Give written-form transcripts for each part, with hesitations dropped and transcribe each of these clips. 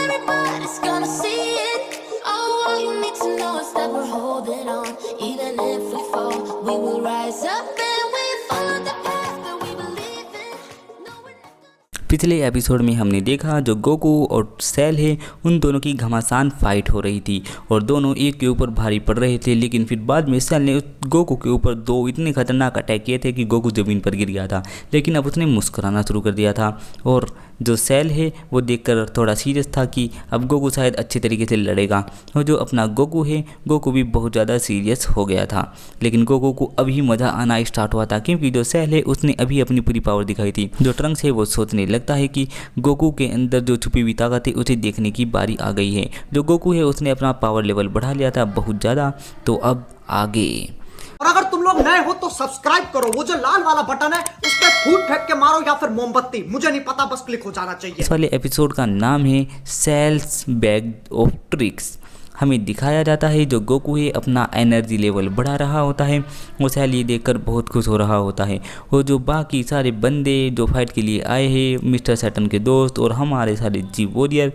everybody's gonna see it. Oh, all you need to know is that we're holding on. Even if we fall, we will rise up and we follow the path that we believe in. No, we're not gonna... पिछले episode में हमने देखा जो Goku और cell है उन दोनों की घमासान फाइट हो रही थी और दोनों एक के ऊपर भारी पड़ रहे थे, लेकिन फिर बाद में सेल ने गोकू के ऊपर दो इतने खतरनाक अटैक किए थे कि गोकू ज़मीन पर गिर गया था। लेकिन अब उसने मुस्कुराना शुरू कर दिया था और जो सेल है वो देखकर थोड़ा सीरियस था कि अब गोकू शायद अच्छे तरीके से लड़ेगा, और जो अपना गोकू है गोकू भी बहुत ज़्यादा सीरियस हो गया था। लेकिन गोकू को अभी मज़ा आना स्टार्ट हुआ था क्योंकि जो सेल है उसने अभी अपनी पूरी पावर दिखाई थी। जो ट्रंक्स है वो सोचने लगता है कि गोकू के अंदर जो छुपी हुई ताकत है उसे देखने की बारी आ गई है। जो गोकू है उसने अपना पावर लेवल बढ़ा लिया था बहुत ज़्यादा, तो अब आगे। और अगर तुम लोग नए हो तो सब्सक्राइब करो, वो जो लाल वाला बटन है उस पर फूट फेंक के मारो या फिर मोमबत्ती, मुझे नहीं पता, बस क्लिक हो जाना चाहिए। इस वाले एपिसोड का नाम है सेल्स बैग ऑफ ट्रिक्स। हमें दिखाया जाता है जो गोकू है अपना एनर्जी लेवल बढ़ा रहा होता है, वो सेल ये देखकर बहुत खुश हो रहा होता है। और जो बाकी सारे बंदे जो फाइट के लिए आए हैं, मिस्टर सैटर्न के दोस्त और हमारे सारे जी वॉरियर,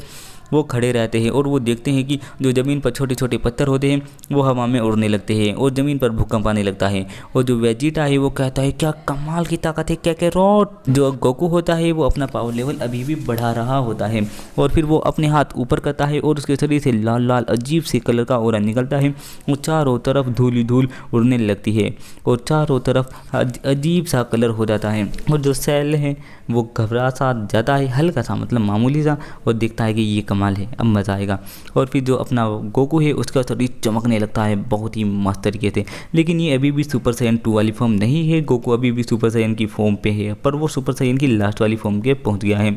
वो खड़े रहते हैं और वो देखते हैं कि जो ज़मीन पर छोटे छोटे पत्थर होते हैं वो हवा में उड़ने लगते हैं और ज़मीन पर भूकंप आने लगता है। और जो वेजिटा है वो कहता है क्या कमाल की ताकत है कैकेरॉट। जो गोकू होता है वो अपना पावर लेवल अभी भी बढ़ा रहा होता है और फिर वो अपने हाथ ऊपर करता है और उसके शरीर से लाल लाल अजीब से कलर का ऑरा निकलता है। वो चारों तरफ धूल ही धूल उड़ने लगती है और चारों तरफ अजीब सा कलर हो जाता है। और जो सेल है वो घबरा सा जाता है, हल्का सा मतलब मामूली सा, और देखता है कि ये कमाल है, अब मज़ा आएगा। और फिर जो अपना गोकू है उसका शरीर चमकने लगता है बहुत ही मस्त तरीके से। लेकिन ये अभी भी सुपर साइयन 2 वाली फॉर्म नहीं है, गोकू अभी भी सुपर साइयन की फॉर्म पे है, पर वो सुपर साइयन की लास्ट वाली फॉर्म के पहुंच गया है।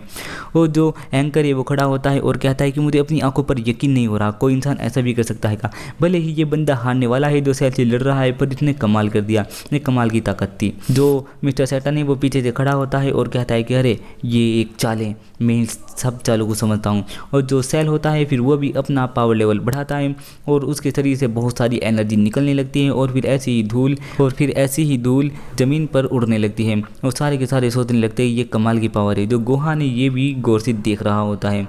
और जो एंकर है वो खड़ा होता है और कहता है कि मुझे अपनी आंखों पर यकीन नहीं हो रहा, कोई इंसान ऐसा भी कर सकता है क्या? भले ही ये बंदा हारने वाला है जो सेल से लड़ रहा है, पर इसने कमाल कर दिया, इसने कमाल की ताकत थी। जो मिस्टर सैटर्न है वो पीछे से खड़ा होता है और कहता है कि अरे ये एक चाल है, मैं सब चालों को समझता हूँ। और जो सेल होता है फिर वो भी अपना पावर लेवल बढ़ाता है और उसके शरीर से बहुत सारी एनर्जी निकलने लगती है और फिर ऐसी ही धूल ज़मीन पर उड़ने लगती है और सारे के सारे सोचने लगते हैं ये कमाल की पावर है। जो गोहान है ये भी गौर से देख रहा होता है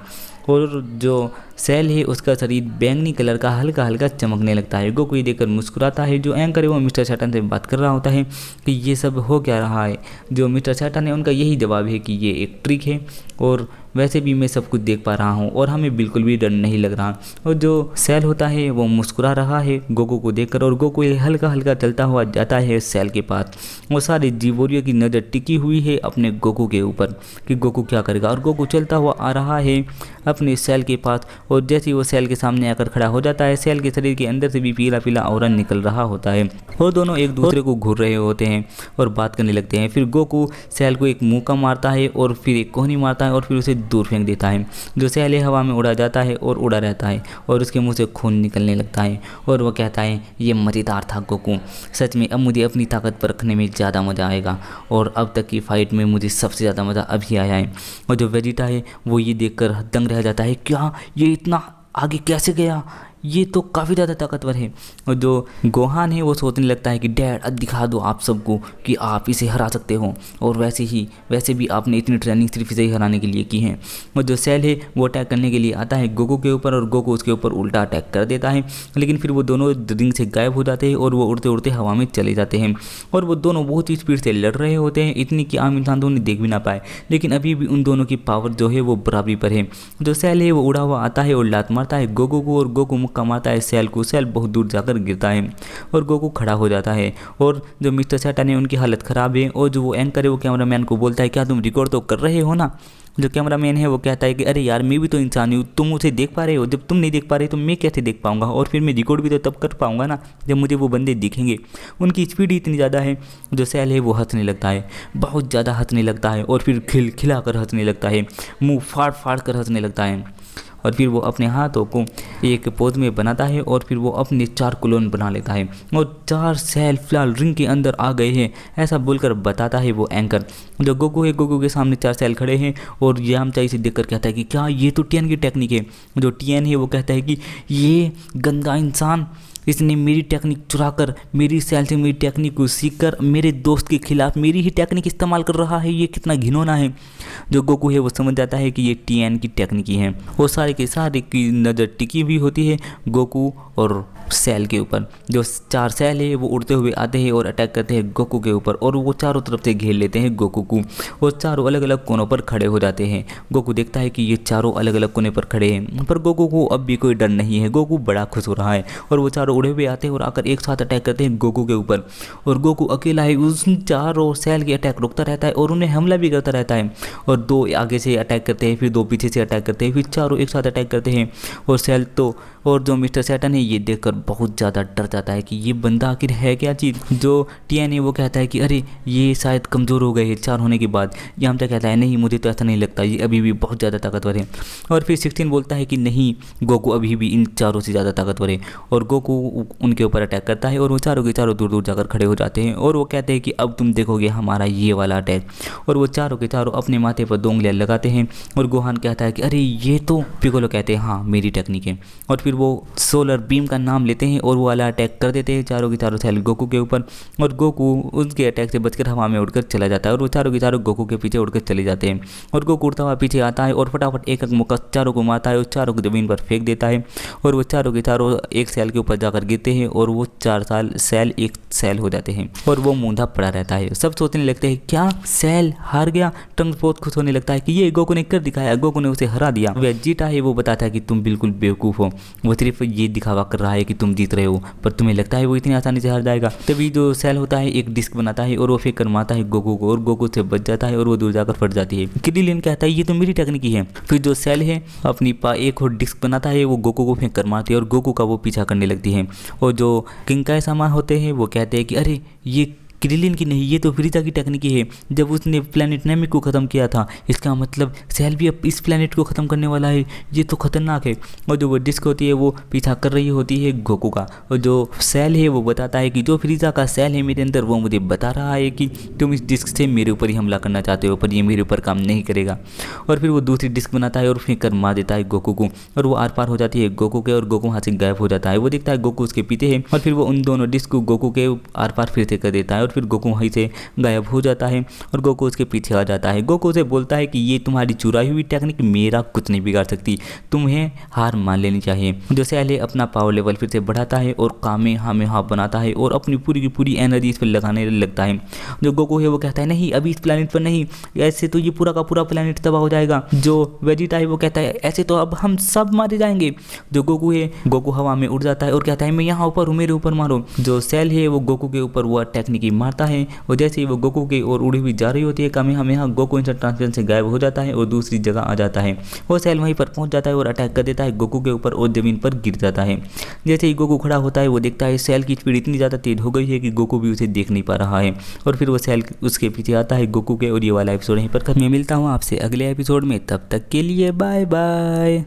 और जो सेल है उसका शरीर बैंगनी कलर का हल्का हल्का चमकने लगता है। गोकू ये देखकर मुस्कुराता है। जो एंकर है वो मिस्टर सैटर्न से बात कर रहा होता है कि ये सब हो क्या रहा है। जो मिस्टर सैटर्न है उनका यही जवाब है कि ये एक ट्रिक है और वैसे भी मैं सब कुछ देख पा रहा हूँ और हमें बिल्कुल भी डर नहीं लग रहा। और जो सेल होता है वो मुस्कुरा रहा है गोकू को देखकर और गोकू हल्का हल्का चलता हुआ जाता है सेल के पास। वो सारे जीवोरियों की नज़र टिकी हुई है अपने गोकू के ऊपर कि गोकू क्या करेगा। और गोकू चलता हुआ आ रहा है अपने सेल के पास और जैसे ही वो सेल के सामने आकर खड़ा हो जाता है, सेल के शरीर के अंदर से भी पीला पीला ऑरा निकल रहा होता है और दोनों एक दूसरे को घूर रहे होते हैं और बात करने लगते हैं। फिर गोकू सेल को एक मुक्का मारता है और फिर एक कोहनी मारता है और फिर उसे दूर फेंक देता है। जो सेल है हवा में उड़ा जाता है और उड़ा रहता है और उसके मुंह से खून निकलने लगता है और वो कहता है ये मज़ेदार था गोकू, सच में अब मुझे अपनी ताकत पर रखने में ज़्यादा मज़ा आएगा और अब तक की फ़ाइट में मुझे सबसे ज़्यादा मज़ा अभी आया है। और जो वेजिटा है वो ये देखकर दंग रह जाता है, क्या ये इतना आगे कैसे गया, ये तो काफ़ी ज़्यादा ताकतवर है। और जो गोहान है वो सोचने लगता है कि डैड अब दिखा दो आप सबको कि आप इसे हरा सकते हो और वैसे भी आपने इतनी ट्रेनिंग सिर्फ इसे ही हराने के लिए की है। और जो सेल है वो अटैक करने के लिए आता है गोकू के ऊपर और गोकू उसके ऊपर उल्टा अटैक कर देता है, लेकिन फिर वो दोनों रिंग से गायब हो जाते हैं और वो उड़ते उड़ते हवा में चले जाते हैं। और वो दोनों बहुत ही स्पीड से लड़ रहे होते हैं, इतनी कि आम इंसान तो उन्हें देख भी ना पाए, लेकिन अभी भी उन दोनों की पावर जो है वो बराबरी पर है। जो सेल है वो उड़ा हुआ आता है और लात मारता है गोकू को और गोकू मुक्का मारता है सेल को। सेल बहुत दूर जाकर गिरता है और गोकू खड़ा हो जाता है। और जो मिस्टर सैटर्न है उनकी हालत ख़राब है और जो वो एंकर है वो कैमरामैन को बोलता है क्या तुम रिकॉर्ड तो कर रहे हो ना। जो कैमरामैन है वो कहता है कि अरे यार मैं भी तो इंसान हूँ, तुम उसे देख पा रहे हो, जब तुम नहीं देख पा रहे तो मैं कैसे देख पाऊंगा, और फिर मैं रिकॉर्ड भी तो तब कर पाऊंगा ना जब मुझे वो बंदे दिखेंगे। उनकी स्पीड ही इतनी ज़्यादा है। जो सेल है वो हंसने लगता है, बहुत ज़्यादा हंसने लगता है और फिर खिला कर हंसने लगता है, मुँह फाड़ फाड़ कर हंसने लगता है। और फिर वो अपने हाथों को एक पोज में बनाता है और फिर वो अपने 4 क्लोन बना लेता है और 4 सेल फिलहाल रिंग के अंदर आ गए हैं, ऐसा बोलकर बताता है वो एंकर। जो गोकू है गोकू के सामने 4 सेल खड़े हैं और यामचा इसे देखकर कहता है कि क्या ये तो टियन की टेक्निक है। जो टियन है वो कहता है कि ये गंदा इंसान इसने मेरी टेक्निक चुराकर मेरी सेल से मेरी टेक्निक को सीखकर मेरे दोस्त के खिलाफ मेरी ही टेक्निक इस्तेमाल कर रहा है, ये कितना घिनौना है। जो गोकू है वो समझ जाता है कि ये टीएन की टेक्निक ही है। वो सारे के सारे की नज़र टिकी हुई होती है गोकू और सेल के ऊपर। जो 4 सेल है वो उड़ते हुए आते हैं और अटैक करते हैं गोकू के ऊपर और वो चारों तरफ से घेर लेते हैं गोकू को। वो चारों अलग अलग कोनों पर खड़े हो जाते हैं। गोकू देखता है कि ये चारों अलग अलग कोने पर खड़े हैं, पर गोकू को अब भी कोई डर नहीं है। गोकू बड़ा खुश हो रहा है और वो चारों उड़े हुए आते हैं और आकर एक साथ अटैक करते हैं गोकू के ऊपर। और गोकू अकेला ही उस चारों सेल के अटैक रोकता रहता है और उन्हें हमला भी करता रहता है। और 2 आगे से अटैक करते हैं, फिर 2 पीछे से अटैक करते हैं, फिर चारों एक साथ अटैक करते हैं। और सेल तो और जो मिस्टर सैटर्न है ये देखकर बहुत ज़्यादा डर जाता है कि ये बंदा आखिर है क्या चीज़। जो टीएन है वो कहता है कि अरे ये शायद कमज़ोर हो गए हैं 4 होने के बाद। ये हमसे कहता है नहीं, मुझे तो ऐसा नहीं लगता, ये अभी भी बहुत ज़्यादा ताकतवर है। और फिर 16 बोलता है कि नहीं, गोकू अभी भी इन चारों से ज़्यादा ताकतवर है। और गोकू उनके ऊपर अटैक करता है और वो चारों के चारों दूर दूर जाकर खड़े हो जाते हैं। और वो कहते हैं कि अब तुम देखोगे हमारा ये वाला अटैक। और वो चारों के चारों अपने माथे पर 2 उंगलियां लगाते हैं। और गोहान कहता है कि अरे ये तो, पिकोलो कहते हैं हाँ मेरी टेक्निक है। और फिर वो सोलर बीम का नाम लेते हैं और वो वाला अटैक कर देते हैं चारों के चारों सेल गोकू के ऊपर। और गोकू उसके अटैक से बचकर हवा में उड़कर चला जाता है और वो चारों के चारों गोकू के पीछे उड़कर चले जाते हैं। और गोकू उड़ता हुआ पीछे आता है और फटाफट एक मुक्का चारों को मारता है और चारों को ज़मीन पर फेंक देता है। और वो चारों के चारों एक सेल के ऊपर जाकर गिरते हैं और वो 4 सेल एक सेल हो जाते हैं। और वो मूंधा पड़ा रहता है। सब सोचने लगते हैं क्या सेल हार गया। ट्रंक्स बहुत खुश होने लगता है कि ये गोकू ने कर दिखाया, गोकू ने उसे हरा दिया। वेजिटा है वो बताता है कि तुम बिल्कुल बेवकूफ़ हो, वो सिर्फ ये दिखावा कर रहा है कि तुम जीत रहे हो, पर तुम्हें लगता है वो इतनी आसानी से हार जाएगा। तभी जो सेल होता है एक डिस्क बनाता है और वो फेंक कर मारता है गोकू को और गोकू से बच जाता है और वो दूर जाकर फट जाती है। क्रिलिन कहता है ये तो मेरी टेक्निक ही है। फिर जो सेल है अपनी एक और डिस्क बनाता है, वो गोकू को फेंक कर मारती है और गोकू का वो पीछा करने लगती है। और जो किंकाई सामा होते हैं वो कहते हैं कि अरे ये क्रिलिन की नहीं, ये तो फ्रीजा की टेक्निक है। जब उसने प्लेनेट नेमिक को ख़त्म किया था, इसका मतलब सेल भी अब इस प्लेनेट को ख़त्म करने वाला है, ये तो खतरनाक है। और जो वो डिस्क होती है वो पीछा कर रही होती है गोकू का। और जो सेल है वो बताता है कि जो फ्रीजा का सेल है मेरे अंदर वो मुझे बता रहा है कि तुम इस डिस्क से मेरे ऊपर ही हमला करना चाहते हो, पर ये मेरे ऊपर काम नहीं करेगा। और फिर वो दूसरी डिस्क बनाता है और फेंक कर मार देता है गोकू को और वो आर पार हो जाती है गोकू के और गोकू वहाँ से गायब हो जाता है। वो देखता है गोकू उसके पीछे है और फिर वो उन दोनों डिस्क को गोकू के आर पार फिर से कर देता है और फिर गोकू वहीं से गायब हो जाता है और गोकू उसके पीछे आ जाता है। गोकू से बोलता है कि ये तुम्हारी चुराई हुई टेक्निक मेरा कुछ नहीं बिगाड़ सकती, तुम्हें हार मान लेनी चाहिए। जो सेल है अपना पावर लेवल फिर से बढ़ाता है और कामे हामे हाफ बनाता है और अपनी पूरी की पूरी एनर्जी इस पर लगाने लगता है। जो गोकू है वो कहता है नहीं, अभी इस प्लेनेट पर नहीं, ऐसे तो ये पूरा का पूरा प्लेनेट तबाह हो जाएगा। जो वेजिटा है वो कहता है ऐसे तो अब हम सब मारे जाएंगे। जो गोकू है, गोकू हवा में उड़ जाता है और कहता है मैं यहाँ ऊपर हूँ, मेरे ऊपर मारो। जो सेल है वो गोकू के ऊपर वो टेक्निक मारता है और जैसे ही वो गोकू की ओर उड़ी हुई जा रही होती है, कामेहामेहा गोकू इंस्टेंट ट्रांसफर से गायब हो जाता है और दूसरी जगह आ जाता है। वो सेल वहीं पर पहुंच जाता है और अटैक कर देता है गोकू के ऊपर और जमीन पर गिर जाता है। जैसे ही गोकू खड़ा होता है वो देखता है सेल की स्पीड इतनी ज़्यादा तेज हो गई है कि गोकू भी उसे देख नहीं पा रहा है। और फिर वो सेल उसके पीछे आता है गोकू के और ये वाला एपिसोड यहीं पर खत्म। मैं मिलता हूँ आपसे अगले एपिसोड में, तब तक के लिए बाय बाय।